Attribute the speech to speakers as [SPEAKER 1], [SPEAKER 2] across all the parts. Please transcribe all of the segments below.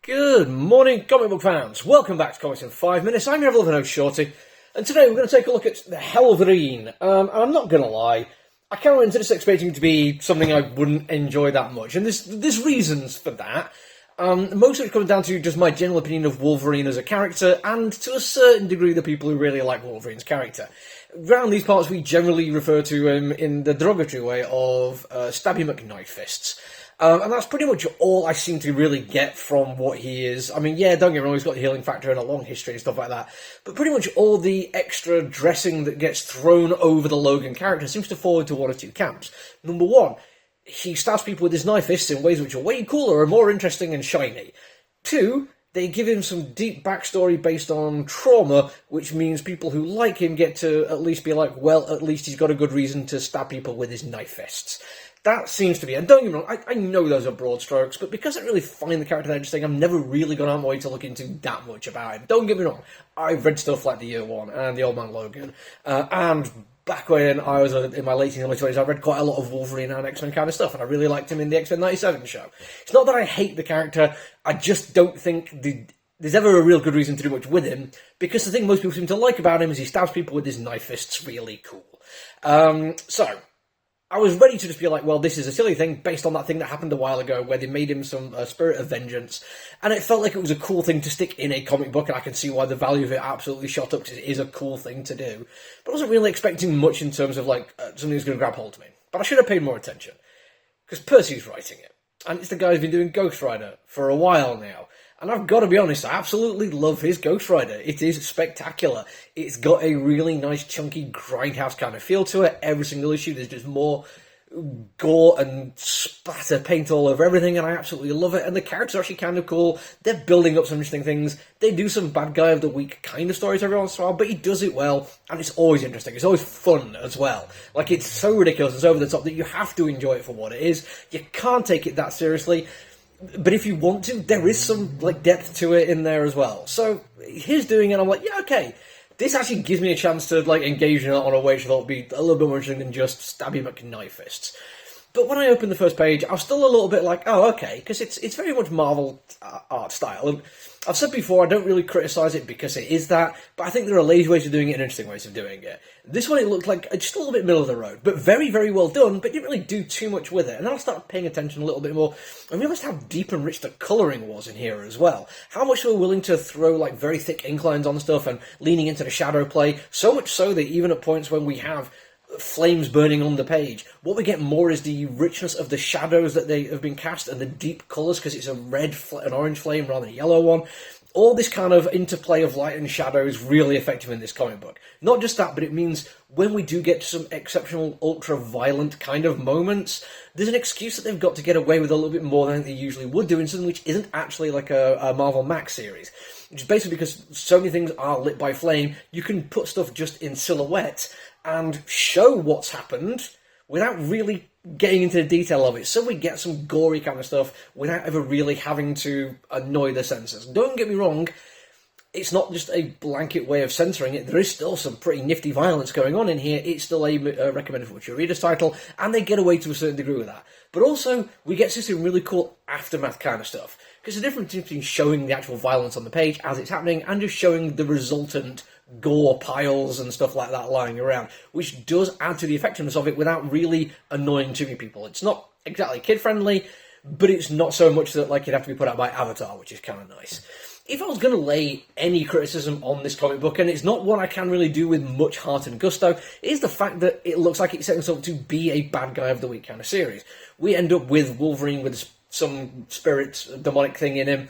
[SPEAKER 1] Good morning, comic book fans. Welcome back to Comics in 5 Minutes. I'm your ever loving host, Shorty, and today we're going to take a look at the Hellverine. And I'm not going to lie, I kind of went into this expecting it to be something I wouldn't enjoy that much, and there's reasons for that. Most of it comes down to just my general opinion of Wolverine as a character, and to a certain degree the people who really like Wolverine's character. Around these parts we generally refer to him in the derogatory way of Stabby McKnife-Fists. And that's pretty much all I seem to really get from what he is. I mean, yeah, don't get me wrong, he's got the healing factor and a long history and stuff like that, but pretty much all the extra dressing that gets thrown over the Logan character seems to fall into one of two camps. Number one, he stabs people with his knife fists in ways which are way cooler and more interesting and shiny. Two, they give him some deep backstory based on trauma, which means people who like him get to at least be like, well, at least he's got a good reason to stab people with his knife fists. That seems to be, and don't get me wrong, I know those are broad strokes, but because I really find the character interesting, I've never really gone out of my way to look into that much about him. Don't get me wrong, I've read stuff like The Year One and The Old Man Logan, and back when I was in my late teens and early 20s, I read quite a lot of Wolverine and X-Men kind of stuff, and I really liked him in the X-Men 97 show. It's not that I hate the character, I just don't think there's ever a real good reason to do much with him, because the thing most people seem to like about him is he stabs people with his knife fists really cool. So I was ready to just be like, well, this is a silly thing based on that thing that happened a while ago where they made him some spirit of vengeance, and it felt like it was a cool thing to stick in a comic book, and I can see why the value of it absolutely shot up, because it is a cool thing to do. But I wasn't really expecting much in terms of, like, something that's going to grab hold of me. But I should have paid more attention, because Percy's writing it, and it's the guy who's been doing Ghost Rider for a while now. And I've got to be honest, I absolutely love his Ghost Rider. It is spectacular. It's got a really nice, chunky, grindhouse kind of feel to it. Every single issue, there's just more gore and splatter paint all over everything, and I absolutely love it. And the characters are actually kind of cool. They're building up some interesting things. They do some bad guy of the week kind of stories every once in a while, but he does it well, and it's always interesting. It's always fun as well. Like, it's so ridiculous, it's over the top, that you have to enjoy it for what it is. You can't take it that seriously. But if you want to, there is some, like, depth to it in there as well. So, he's doing it, I'm like, yeah, okay. This actually gives me a chance to, like, engage in it on a way which I thought would be a little bit more interesting than just Stabby McKnife-Fists. But when I opened the first page, I was still a little bit like, oh, okay, because it's very much Marvel art style. And I've said before, I don't really criticise it because it is that, but I think there are lazy ways of doing it and interesting ways of doing it. This one, it looked like just a little bit middle of the road, but very, very well done, but didn't really do too much with it. And then I started paying attention a little bit more, and realised how deep and rich the colouring was in here as well. How much they were willing to throw, like, very thick ink lines on stuff and leaning into the shadow play, so much so that even at points when we have flames burning on the page, what we get more is the richness of the shadows that they have been cast and the deep colours, because it's a red, an orange flame rather than a yellow one. All this kind of interplay of light and shadow is really effective in this comic book. Not just that, but it means when we do get to some exceptional, ultra-violent kind of moments, there's an excuse that they've got to get away with a little bit more than they usually would do in something which isn't actually like a Marvel Max series. Which is basically because so many things are lit by flame, you can put stuff just in silhouette and show what's happened without really getting into the detail of it, so we get some gory kind of stuff without ever really having to annoy the censors. Don't get me wrong, it's not just a blanket way of censoring it. There is still some pretty nifty violence going on in here. It's still a recommended for your reader's title, and they get away to a certain degree with that. But also, we get to see some really cool aftermath kind of stuff. Because the difference between showing the actual violence on the page as it's happening and just showing the resultant gore piles and stuff like that lying around, which does add to the effectiveness of it without really annoying too many people. It's not exactly kid-friendly, but it's not so much that, like, it'd have to be put out by Avatar, which is kind of nice. If I was going to lay any criticism on this comic book, and it's not one I can really do with much heart and gusto, is the fact that it looks like it's setting itself to be a bad guy of the week kind of series. We end up with Wolverine with some spirit, demonic thing in him,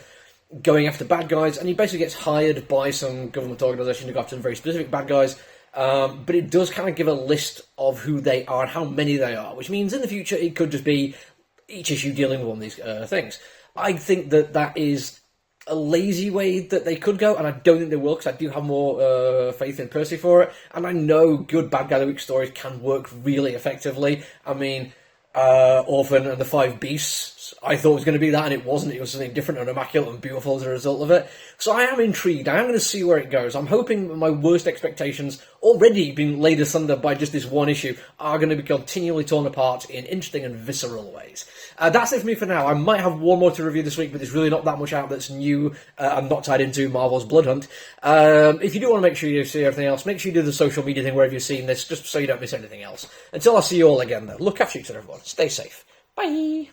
[SPEAKER 1] going after bad guys, and he basically gets hired by some government organisation to go after some very specific bad guys, but it does kind of give a list of who they are and how many they are, which means in the future it could just be each issue dealing with one of these things. I think that that is a lazy way that they could go, and I don't think they will, because I do have more faith in Percy for it, and I know good bad guy of the week stories can work really effectively. I mean, Orphan and the Five Beasts was. I thought it was going to be that, and it wasn't. It was something different and immaculate and beautiful as a result of it. So I am intrigued. I am going to see where it goes. I'm hoping that my worst expectations, already being laid asunder by just this one issue, are going to be continually torn apart in interesting and visceral ways. That's it for me for now. I might have one more to review this week, but there's really not that much out that's new and not tied into Marvel's Blood Hunt. If you do want to make sure you see everything else, make sure you do the social media thing wherever you've seen this, just so you don't miss anything else. Until I see you all again, though, look after each other, everyone. Stay safe. Bye!